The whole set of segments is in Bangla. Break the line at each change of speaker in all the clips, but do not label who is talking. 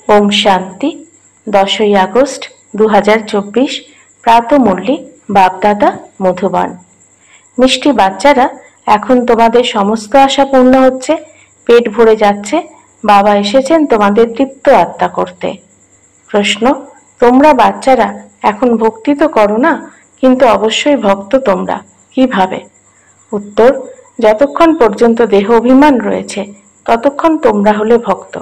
ওম শান্তি। 10ই আগস্ট 2024, প্রাতঃমুরলি, বাপদাদা, মধুবন। মিষ্টি বাচ্চারা, এখন তোমাদের সমস্ত আশা পূর্ণ হচ্ছে, পেট ভরে যাচ্ছে। বাবা এসেছেন তোমাদের তৃপ্ত আত্মা করতে। প্রশ্ন: তোমরা বাচ্চারা এখন ভক্তি তো করো না, কিন্তু অবশ্যই ভক্ত তোমরা, কিভাবে? উত্তর: যতক্ষণ পর্যন্ত দেহ অভিমান রয়েছে ততক্ষণ তোমরা হলে ভক্ত।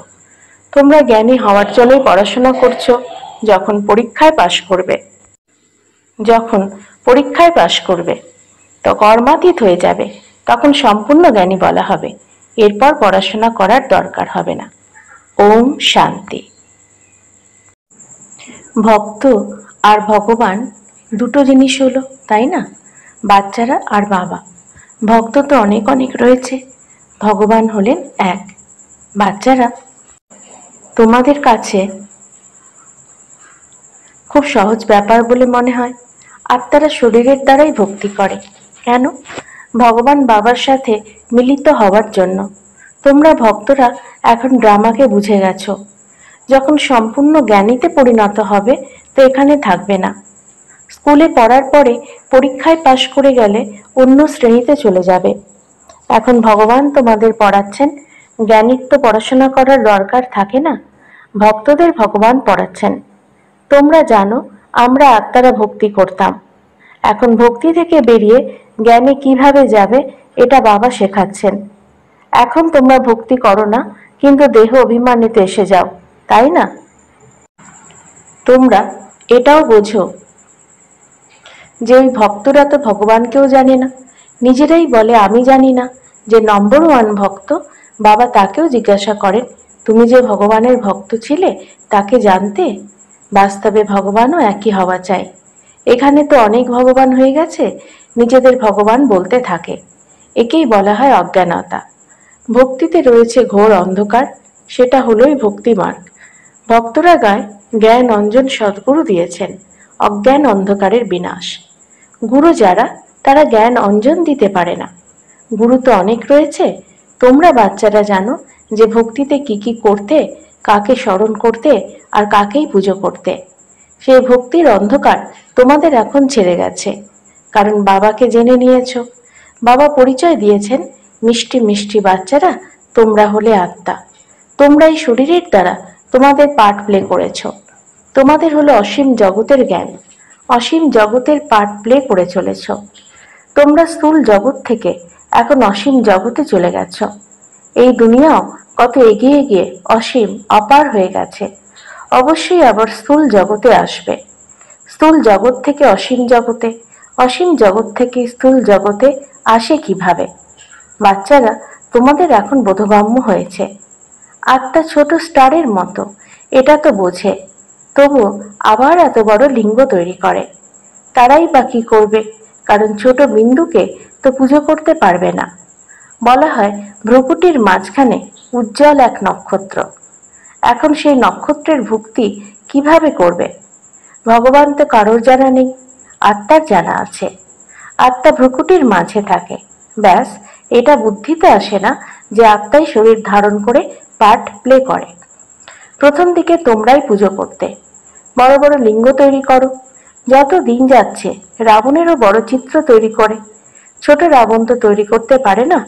তোমরা জ্ঞানী হওয়ার জন্যই পড়াশোনা করছো। যখন পরীক্ষায় পাশ করবে তো কর্মাতীত হয়ে যাবে, তখন সম্পূর্ণ জ্ঞানী বলা হবে। এরপর পড়াশোনা করার দরকার হবে না। ওম শান্তি। ভক্ত আর ভগবান দুটো জিনিস হলো, তাই না? বাচ্চারা আর বাবা। ভক্ত তো অনেক অনেক রয়েছে, ভগবান হলেন এক। বাচ্চারা, তোমাদের কাছে খুব সহজ ব্যাপার বলে মনে হয়। আত্মারা শরীরের দ্বারাই ভক্তি করে। কেন? ভগবান বাবার সাথে মিলিত হওয়ার জন্য। তোমরা ভক্তরা এখন ড্রামাকে বুঝে গেছো। যখন সম্পূর্ণ জ্ঞানীতে পরিণত হবে তো এখানে থাকবে না। স্কুলে পড়ার পরে পরীক্ষায় পাশ করে গেলে অন্য শ্রেণীতে চলে যাবে। এখন ভগবান তোমাদের পড়াচ্ছেন। জ্ঞানীর তো পড়াশোনা করার দরকার থাকে না, ভক্তদের ভগবান পড়াচ্ছেন। তোমরা জানো আমরা আত্মারা ভক্তি করতাম। এখন ভক্তি থেকে বেরিয়ে জ্ঞানে কিভাবে যাবে এটা বাবা শেখাচ্ছেন। এখন তোমরা ভক্তি করো না, কিন্তু দেহ অভিমানিতে এসে যাও, তাই না? তোমরা এটাও বোঝো যে ওই ভক্তরা তো ভগবানকেও জানে না, নিজেরাই বলে আমি জানি না। যে নম্বর 1 ভক্ত, বাবা তাকেও জিজ্ঞাসা করেন, তুমি যে ভগবানের ভক্ত ছিলে তাকে জানতে? বাস্তবে ভগবানও একই হওয়া চাই। এখানে তো অনেক ভগবান হয়ে গেছে, নিজেদের ভগবান বলতে থাকে। একেই বলা হয় অজ্ঞানতা। ভক্তিতে রয়েছে ঘোর অন্ধকার, সেটা হলোই ভক্তি মার্গ। ভক্তরা গায়, জ্ঞান অঞ্জন সদ্গুরু দিয়েছেন, অজ্ঞান অন্ধকারের বিনাশ। গুরু যারা, তারা জ্ঞান অঞ্জন দিতে পারে না। গুরু তো অনেক রয়েছে। তোমরা বাচ্চারা জানো যে ভক্তিতে কি কি করতে, কাকে স্মরণ করতে আর কাকেই পুজো করতে। সেই ভক্তির অন্ধকার তোমাদের এখন ছেড়ে গেছে, কারণ বাবাকে জেনে নিয়েছো। বাবা পরিচয় দিয়েছেন, মিষ্টি মিষ্টি বাচ্চারা, তোমরা হলে আত্মা। তোমরা এই শরীরের দ্বারা তোমাদের পার্ট প্লে করেছো। তোমাদের হলো অসীম জগতের জ্ঞান, অসীম জগতের পার্ট প্লে করে চলেছ। তোমরা স্থূল জগৎ থেকে এখন অসীম জগতে চলে গেছ। এই দুনিয়াও কত এগিয়ে গিয়ে অসীম অপার হয়ে গেছে। অবশ্যই আবার স্থূল জগতে আসবে। স্থূল জগৎ থেকে অসীম জগতে, অসীম জগৎ থেকে স্থূল জগতে আসে কিভাবে? বাচ্চারা, তোমাদের এখন বোধগম্য হয়েছে। আত্মা ছোট স্টারের মতো, এটা তো বোঝে, তবু আবার এত বড় লিঙ্গ তৈরি করে। তারাই বা কি করবে? কারণ ছোট বিন্দুকে তো পুজো করতে পারবে না। বলা হয় ভ্রুকুটির মাঝখানে উজ্জ্বল এক নক্ষত্র। এখন সেই নক্ষত্রের ভক্তি কিভাবে করবে? ভগবান তো কারোর জানা নেই, আত্মার জানা আছে। আত্মা ভ্রুকুটির মাঝে থাকে। ব্যাস, এটা বুদ্ধিতে আসে না যে আত্মাই শরীর ধারণ করে পার্ট প্লে করে। প্রথম দিকে তোমরাই পুজো করতে, বড় বড় লিঙ্গ তৈরি করো। যত দিন যাচ্ছে রাবণেরও বড় চিত্র তৈরি করে। ছোট রাবণ তো তৈরি করতে পারে না।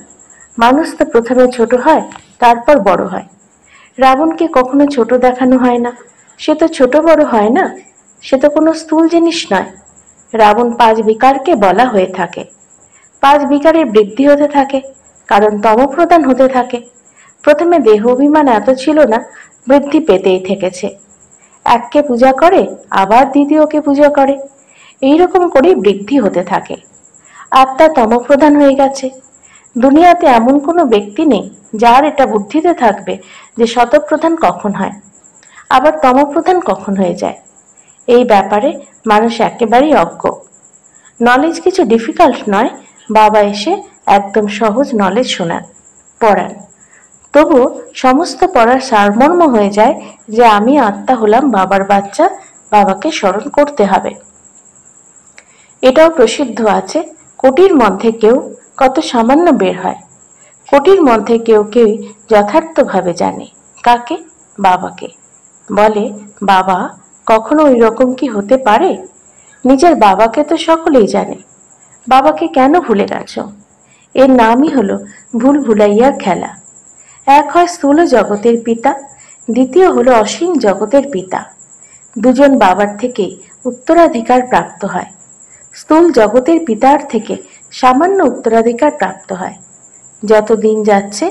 মানুষ তো প্রথমে ছোট হয়, তারপর বড় হয়। রাবণকে কখনো ছোট দেখানো হয় না, সে তো ছোট বড় হয় না, সে তো কোনো স্থূল জিনিস নয়। রাবণ 5 বিকারকে বলা হয়ে থাকে। 5 বিকারের বৃদ্ধি হতে থাকে, কারণ তমপ্রধান হতে থাকে। প্রথমে দেহ অভিমান এত ছিল না, বৃদ্ধি পেতেই থেকেছে। এককে পূজা করে, আবার দ্বিতীয়কে পূজা করে, এইরকম করেই বৃদ্ধি হতে থাকে। আত্মা তমপ্রধান হয়ে গেছে। দুনিয়াতে এমন কোনো ব্যক্তি নেই যার এটা বুদ্ধিতে থাকবে যে শতপ্রধান কখন হয়, আবার তমপ্রধান কখন হয়ে যায়। এই ব্যাপারে মানুষ একেবারেই অজ্ঞ। নলেজ কিছু ডিফিকাল্ট নয়, বাবা এসে একদম সহজ নলেজ পড়ান। তবু সমস্ত পড়ার সারমর্ম হয়ে যায় যে আমি আত্মা হলাম বাবার বাচ্চা, বাবাকে স্মরণ করতে হবে। এটাও প্রসিদ্ধ আছে, কোটির মধ্যে কেউ কত সামান্য বের হয়। কোটির মধ্যে কেউ কেউ যথার্থভাবে জানে। কাকে? বাবাকে। বলে, বাবা কখনো ওই রকম কি হতে পারে? নিজের বাবাকে তো সকলেই জানে, বাবাকে কেন ভুলে গেছ? এর নামই হলো ভুল ভুলাইয়ার খেলা। এক হয় স্থূল জগতের পিতা, দ্বিতীয় হলো অসীম জগতের পিতা। দুজন বাবার থেকে উত্তরাধিকার প্রাপ্ত হয়। স্থূল জগতের পিতার থেকে সামান্য উত্তরাধিকার প্রাপ্ত হয়। যত দিন যাচ্ছে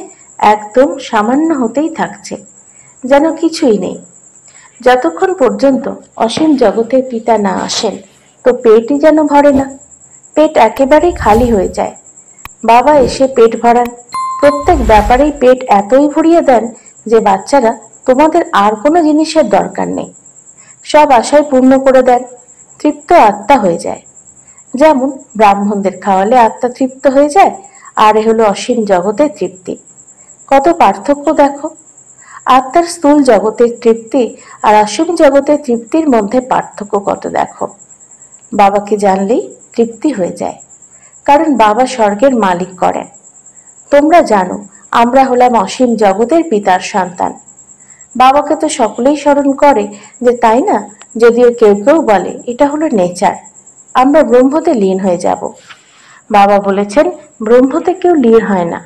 একদম সামান্য হতেই থাকছে, যেন কিছুই নেই। যতক্ষণ পর্যন্ত অসীম জগতের পিতা না আসেন, তো পেটই যেন ভরে না। পেট একেবারেই খালি হয়ে যায়। বাবা এসে পেট ভরান। প্রত্যেক ব্যাপারেই পেট এতই ভরিয়ে দেন যে বাচ্চারা তোমাদের আর কোনো জিনিসের দরকার নেই। সব আশাই পূর্ণ করে দেন। তৃপ্ত আত্মা হয়ে যায়। যেমন ব্রাহ্মণদের খাওয়ালে আত্মা তৃপ্ত হয়ে যায়, আর এ হলো অসীম জগতের তৃপ্তি। কত পার্থক্য দেখো! আত্মার স্থূল জগতের তৃপ্তি আর অসীম জগতের তৃপ্তির মধ্যে পার্থক্য কত দেখো। বাবাকে জানলেই তৃপ্তি হয়ে যায়, কারণ বাবা স্বর্গের মালিক করেন। তোমরা জানো আমরা হলাম অসীম জগতের পিতার সন্তান। বাবাকে তো সকলেই স্মরণ করে, যে তাই না? যদিও কেউ কেউ বলে এটা হলো নেচার, আমরা ব্রহ্মতে লীন হয়ে যাব। বাবা বলেছেন ব্রহ্মতে কেউ লীন হয় না,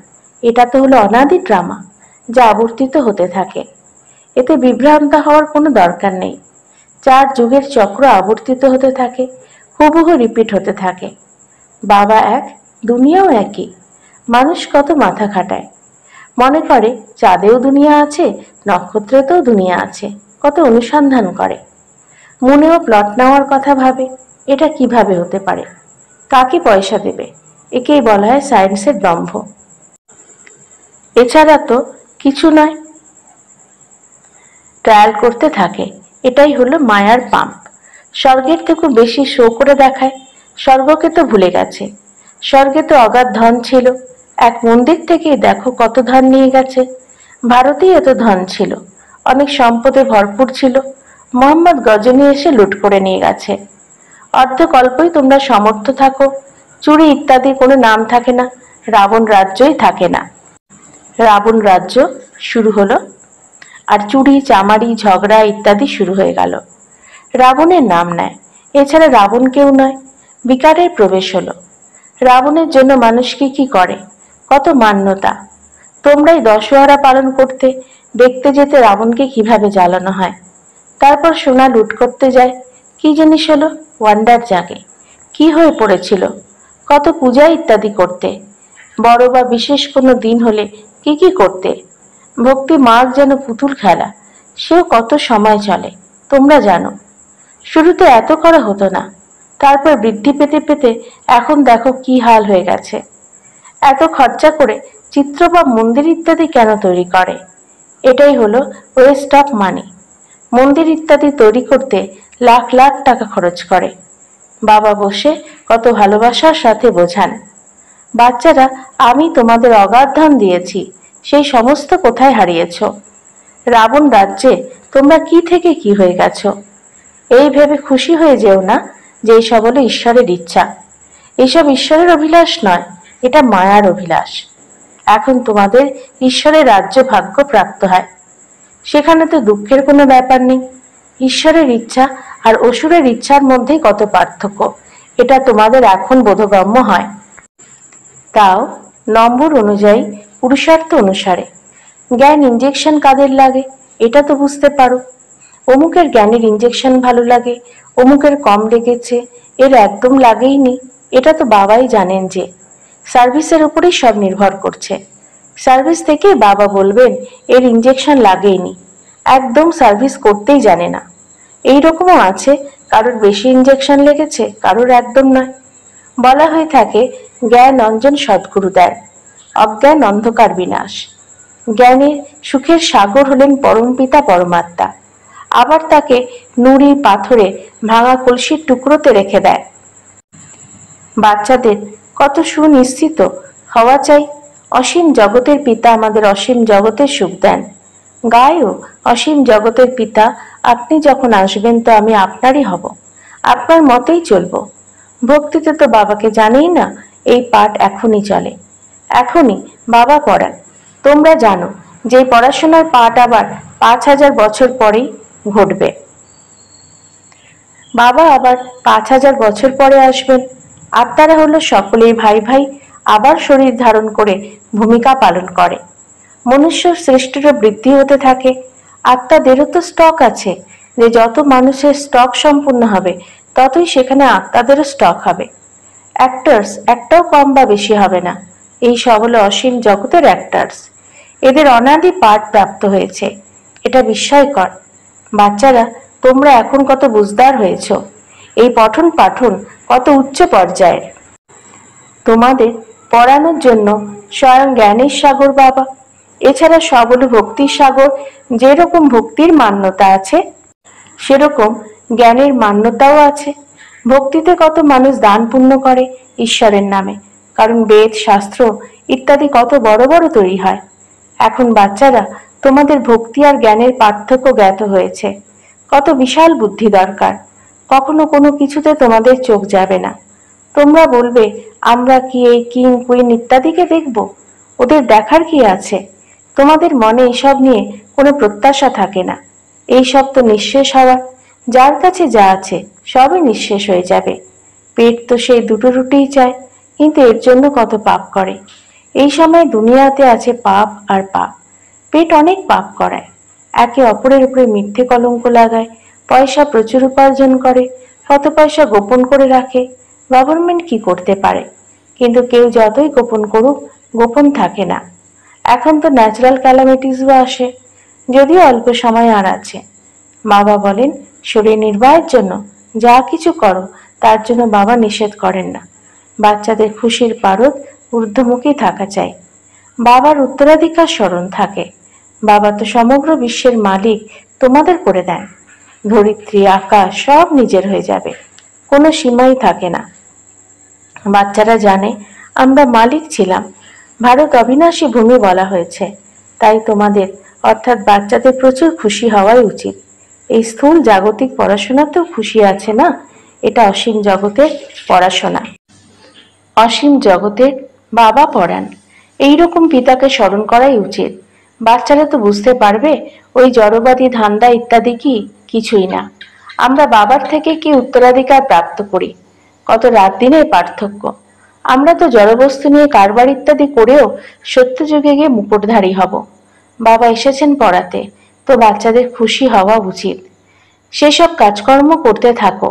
এটা তো হলো অনাদি ড্রামা, যা আবর্তিত হতে থাকে। এতে বিভ্রান্ত হওয়ার কোনো দরকার নেই। 4 যুগের চক্র আবর্তিত হতে থাকে, হুবহু রিপিট হতে থাকে। বাবা এক, দুনিয়াও একই। মানুষ কত মাথা খাটায়, মনে করে চাঁদেও দুনিয়া আছে, নক্ষত্রেতেও দুনিয়া আছে, কত অনুসন্ধান করে। মনেও প্লট নেওয়ার কথা ভাবে, এটা কিভাবে হতে পারে, কাকে পয়সা দেবে। একেই বলা হয় সায়েন্সের দম্ভ। এছাড়া তো কিছু নয়। ট্রায়াল করতে থাকে, এটাই হলো মায়ার পাম্প। স্বর্গের থেকেও বেশি শো করে দেখায়। স্বর্গকে তো ভুলে গেছে। স্বর্গে তো অগাধ ধন ছিল, এক মন্দির থেকেই দেখো কত ধন নিয়ে গেছে। ভারতেই এত ধন ছিল, অনেক সম্পদে ভরপুর ছিল, মোহাম্মদ গজনী এসে লুট করে নিয়ে গেছে। অর্ধকল্পই তোমরা সমর্থ থাকো, চুরি ইত্যাদি কোনো নাম থাকে না, রাবণ রাজ্যই থাকে না। রাবণ রাজ্য শুরু হলো, আর চুরি চামারি ঝগড়া ইত্যাদি শুরু হয়ে গেল। রাবণের নাম নেয়, এছাড়া রাবণ কেউ নয়। বিকারের প্রবেশ হলো। রাবণের জন্য মানুষ কি করে, কত মান্যতা। তোমরাই দশহরা পালন করতে, দেখতে যেতে রাবণকে কিভাবে জ্বালানো হয়। তারপর সোনা লুট করতে যায়, কি জিনিস হলো, ওয়ান্ডার জাগে। কি হয়ে পড়েছিল, কত পূজা ইত্যাদি করতে। বড় বা বিশেষ কোনো দিন হলে কি করতে। ভক্তি মার্গ যেন পুতুল খেলা, সেও কত সময় চলে, তোমরা জানো। শুরুতে এত করা হতো না, তারপর বৃদ্ধি পেতে পেতে এখন দেখো কি হাল হয়ে গেছে। এত খরচা করে চিত্র বা মন্দির ইত্যাদি কেন তৈরি করে? এটাই হলো ওয়েস্ট অফ মানি। মন্দির ইত্যাদি তৈরি করতে লাখ লাখ টাকা খরচ করে। বাবা বসে কত ভালোবাসার সাথে বোঝান, বাচ্চারা আমি তোমাদের অগাধ ধন দিয়েছি, সেই সমস্ত কোথায় হারিয়েছ? রাবণ রাজ্যে তোমরা কি থেকে কি হয়ে গেছ। এই ভেবে খুশি হয়ে যেও না যে এইসব হলো ঈশ্বরের ইচ্ছা। এসব ঈশ্বরের অভিলাষ নয়, এটা মায়ার অভিলাষ। এখন তোমাদের ঈশ্বরের রাজ্য ভাগ্য প্রাপ্ত হয়, সেখানে তো দুঃখের কোনো ব্যাপার নেই। ঈশ্বরের ইচ্ছা আর অসুরের ইচ্ছার মধ্যে কত পার্থক্য, এটা তোমাদের এখন বোধগম্য হয়। তাও নম্বর অনুযায়ী, পুরুষার্থ অনুসারে। জ্ঞান ইঞ্জেকশন কাদের লাগে এটা তো বুঝতে পারো। অমুকের জ্ঞানের ইঞ্জেকশন ভালো লাগে, অমুকের কম লেগেছে, এর একদম লাগেইনি, এটা তো বাবাই জানেন যে সার্ভিসের উপরেই সব নির্ভর করছে। সার্ভিস থেকে বাবা বলবেন এর ইঞ্জেকশন লাগেইনি, একদম সার্ভিস করতেই জানে না। এই রকমও আছে, কারোর বেশি ইঞ্জেকশন লেগেছে, কারোর একদম নয়। বলা হয়ে থাকে জ্ঞান অঞ্জন সদ্গুরু দেয়, অজ্ঞান অন্ধকার বিনাশ। জ্ঞানের সুখের সাগর হলেন পরমপিতা পরমাত্মা, আবার তাকে নুড়ি পাথরে ভাঙা কলসির টুকরোতে রেখে দেয়। বাচ্চাদের কত সুনিশ্চিত হওয়া চাই, অসীম জগতের পিতা আমাদের অসীম জগতের সুখ দেন। গায়ও অসীম জগতের পিতা, আপনি যখন আসবেন তো আমি আপনারই হব, আপনার মতেই চলবো। ভক্তিতে তো বাবাকে জানেই না, এই পাঠ এখনই চলে, এখনই বাবা পড়ান। তোমরা জানো যে পড়াশোনার পাঠ আবার 5000 বছর পরেই ঘটবে। বাবা আবার 5,000 বছর পরে আসবেন। আত্মারা হলো সকলেই ভাই ভাই, আবার শরীর ধারণ করে ভূমিকা পালন করে। মনুষ্য সৃষ্টিরও বৃদ্ধি হতে থাকে। আত্মাদেরও তো স্টক আছে, যে যত মানুষের স্টক সম্পূর্ণ হবে ততই সেখানে আত্মাদেরও স্টক হবে। অ্যাক্টার্স একটাও কম বা বেশি হবে না। এই সব হলো অসীম জগতের অ্যাক্টার্স। এদের অনাদি পাঠ প্রাপ্ত হয়েছে, এটা বিস্ময়কর। বাচ্চারা, তোমরা এখন কত বুঝদার হয়েছ। এই পঠন পাঠন কত উচ্চ পর্যায়ের। তোমাদের পড়ানোর জন্য স্বয়ং জ্ঞানের সাগর বাবা। এছাড়া সব হলো ভক্তির সাগর। যেরকম ভক্তির মান্যতা আছে সেরকম জ্ঞানের মান্যতাও আছে। ভক্তিতে কত মানুষ দান পুণ্য করে ঈশ্বরের নামে, কারণ বেদ শাস্ত্র ইত্যাদি কত বড় বড় তৈরি হয়। এখন বাচ্চারা, তোমাদের ভক্তি আর জ্ঞানের পার্থক্য জ্ঞাত হয়েছে। কত বিশাল বুদ্ধি দরকার। কখনো কোনো কিছুতে তোমাদের চোখ যাবে না। তোমরা বলবে, আমরা কি এই কিং কুইন ইত্যাদিকে দেখব? ওদের দেখার কি আছে? তোমাদের মনে এইসব নিয়ে কোনো প্রত্যাশা থাকে না। এইসব তো নিঃশেষ হওয়ার। যার কাছে যা আছে সবই নিঃশেষ হয়ে যাবে। পেট তো সেই দুটো রুটিই চায়, কিন্তু এর জন্য কত পাপ করে। এই সময় দুনিয়াতে আছে পাপ আর পাপ। পেট অনেক পাপ করায়, একে অপরের উপরে মিথ্যে কলঙ্ক লাগায়, পয়সা প্রচুর উপার্জন করে, কত পয়সা গোপন করে রাখে। গভর্নমেন্ট কি করতে পারে? কিন্তু কেউ যতই গোপন করুক, গোপন থাকে না। এখন তো ন্যাচারাল ক্যালামিটিসও আসে, যদিও অল্প সময় আর আছে। বাবা বলেন, শরীর নির্বাহের জন্য যা কিছু করো তার জন্য বাবা নিষেধ করেন না। বাচ্চাদের খুশির পারদ ঊর্ধ্বমুখী থাকা চাই। বাবার উত্তরাধিকার স্মরণ থাকে। বাবা তো সমগ্র বিশ্বের মালিক, তোমাদের করে দেন। ধরিত্রী আকাশ সব নিজের হয়ে যাবে, কোনো সীমাই থাকে না। বাচ্চারা জানে আমরা মালিক ছিলাম। ভারত অবিনাশী ভূমি বলা হয়েছে। তাই তোমাদের অর্থাৎ বাচ্চাদের প্রচুর খুশি হওয়াই উচিত। এই স্থূল জাগতিক পড়াশোনাতেও খুশি আছে না? এটা অসীম জগতের পড়াশোনা। অসীম জগতের বাবা পড়ান। এইরকম পিতাকে স্মরণ করাই উচিত। বাচ্চারা তো বুঝতে পারবে ওই জড়বাদী ধান্দা ইত্যাদি কি কিছুই না। আমরা বাবার থেকে কি উত্তরাধিকার প্রাপ্ত করি, কত রাত দিনের পার্থক্য। আমরা তো জড়বস্তু নিয়ে কারবার ইত্যাদি করেও সত্যযুগে গিয়ে মুকুটধারী হব। বাবা এসেছেন পড়াতে, তো বাচ্চাদের খুশি হওয়া উচিত। সেসব কাজকর্ম করতে থাকো।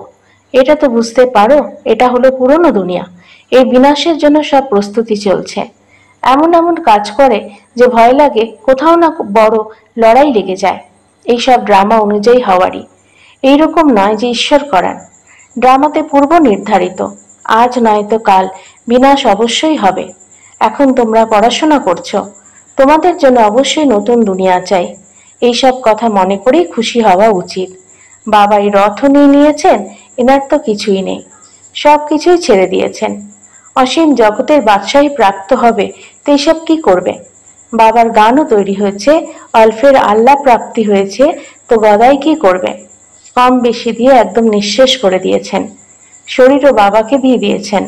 এটা তো বুঝতে পারো, এটা হলো পুরনো দুনিয়া। এই বিনাশের জন্য সব প্রস্তুতি চলছে। এমন এমন কাজ করে যে ভয় লাগে কোথাও না বড় লড়াই লেগে যায়। এইসব ড্রামা অনুযায়ী হওয়ারই। এইরকম নয় যে ঈশ্বর করান। ড্রামাতে পূর্ব নির্ধারিত, আজ নয়তো কাল বিনাশ অবশ্যই হবে। এখন তোমরা পড়াশোনা করছো, তোমাদের জন্য অবশ্যই নতুন দুনিয়া চাই। এইসব কথা মনে করেই খুশি হওয়া উচিত। বাবা এই রথ নিয়ে নিয়েছেন, এনার তো কিছুই নেই, সব কিছুই ছেড়ে দিয়েছেন। অসীম জগতের বাদশাহী প্রাপ্ত হবে, তো এইসব কি করবে? বাবার গানও তৈরি হয়েছে, অল্পের আল্লাহ প্রাপ্তি হয়েছে, তো গদাই কি করবে? কম বেশি দিয়ে একদম নিঃশেষ করে দিয়েছেন। শরীরও বাবাকে দিয়ে দিয়েছেন।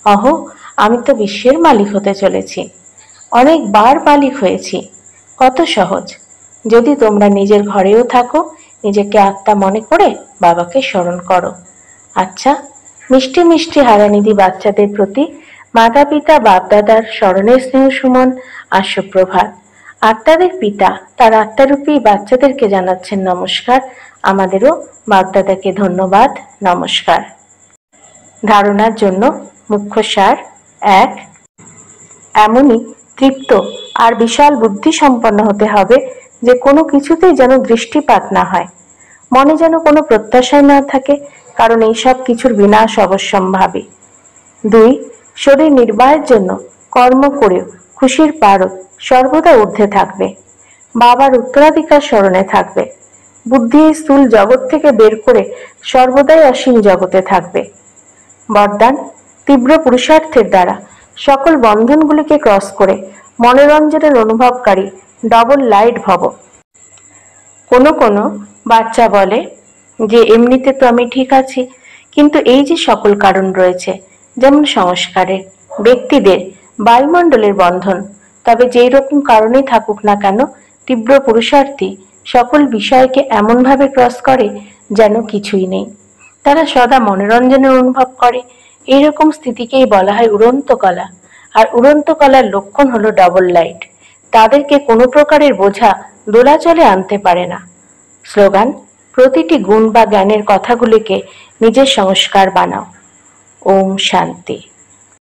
অহো, আমি তো বিশ্বের মালিক হতে চলেছি। অনেকবার মালিক হয়েছি। কত সহজ। যদি তোমরা নিজের ঘরেও থাকো, নিজেকে আত্মা মনে করে বাবাকে স্মরণ করো। আচ্ছা, মিষ্টি মিষ্টি হারানিধি বাচ্চাদের প্রতি মাতা পিতা বাপদাদার স্মরণের স্নেহ সুমন আর সুপ্রভাত। আত্মাদের পিতা তার আত্মারূপী বাচ্চাদেরকে জানাচ্ছেন নমস্কার। আমাদেরও বাপদাদাকে ধন্যবাদ, নমস্কার। ধারণার জন্য মুখ্য সার: 1. এমনই তৃপ্ত আর বিশাল বুদ্ধি সম্পন্ন হতে হবে যে কোনো কিছুতেই যেন দৃষ্টিপাত না হয়, মনে যেন কোনো প্রত্যাশাই না থাকে, কারণ এইসব কিছুর বিনাশ অবশ্যম্ভাবী। 2. শরীর নির্বাহের জন্য কর্ম করেও খুশির পারদ সর্বদা ঊর্ধ্বে থাকবে। বাবার উত্তরাধিকার স্মরণে থাকবে। বুদ্ধি স্থূল জগৎ থেকে বের করে সর্বদাই অসীম জগতে থাকবে। বরদান: তীব্র পুরুষার্থের দ্বারা সকল বন্ধনগুলিকে ক্রস করে মনোরঞ্জনের অনুভবকারী ডবল লাইট ভব। কোনো কোনো বাচ্চা বলে যে এমনিতে তো আমি ঠিক আছি, কিন্তু এই যে সকল কারণ রয়েছে, যেমন সংস্কারের, ব্যক্তিদের, বায়ুমণ্ডলের বন্ধন, তবে যেই রকম কারণেই থাকুক না কেন, তীব্র পুরুষার্থী সকল বিষয়কে এমনভাবে ক্রস করে যেন কিছুই নেই। তারা সদা মনোরঞ্জনের অনুভব করে। এইরকম স্থিতিকেই বলা হয় উড়ন্ত কলা। আর উড়ন্ত কলার লক্ষণ হলো ডবল লাইট। তাদেরকে কোনো প্রকারের বোঝা দোলাচলে আনতে পারে না। স্লোগান: প্রতিটি গুণ বা জ্ঞানের কথাগুলিকে নিজের সংস্কার বানাও। ওম শান্তি।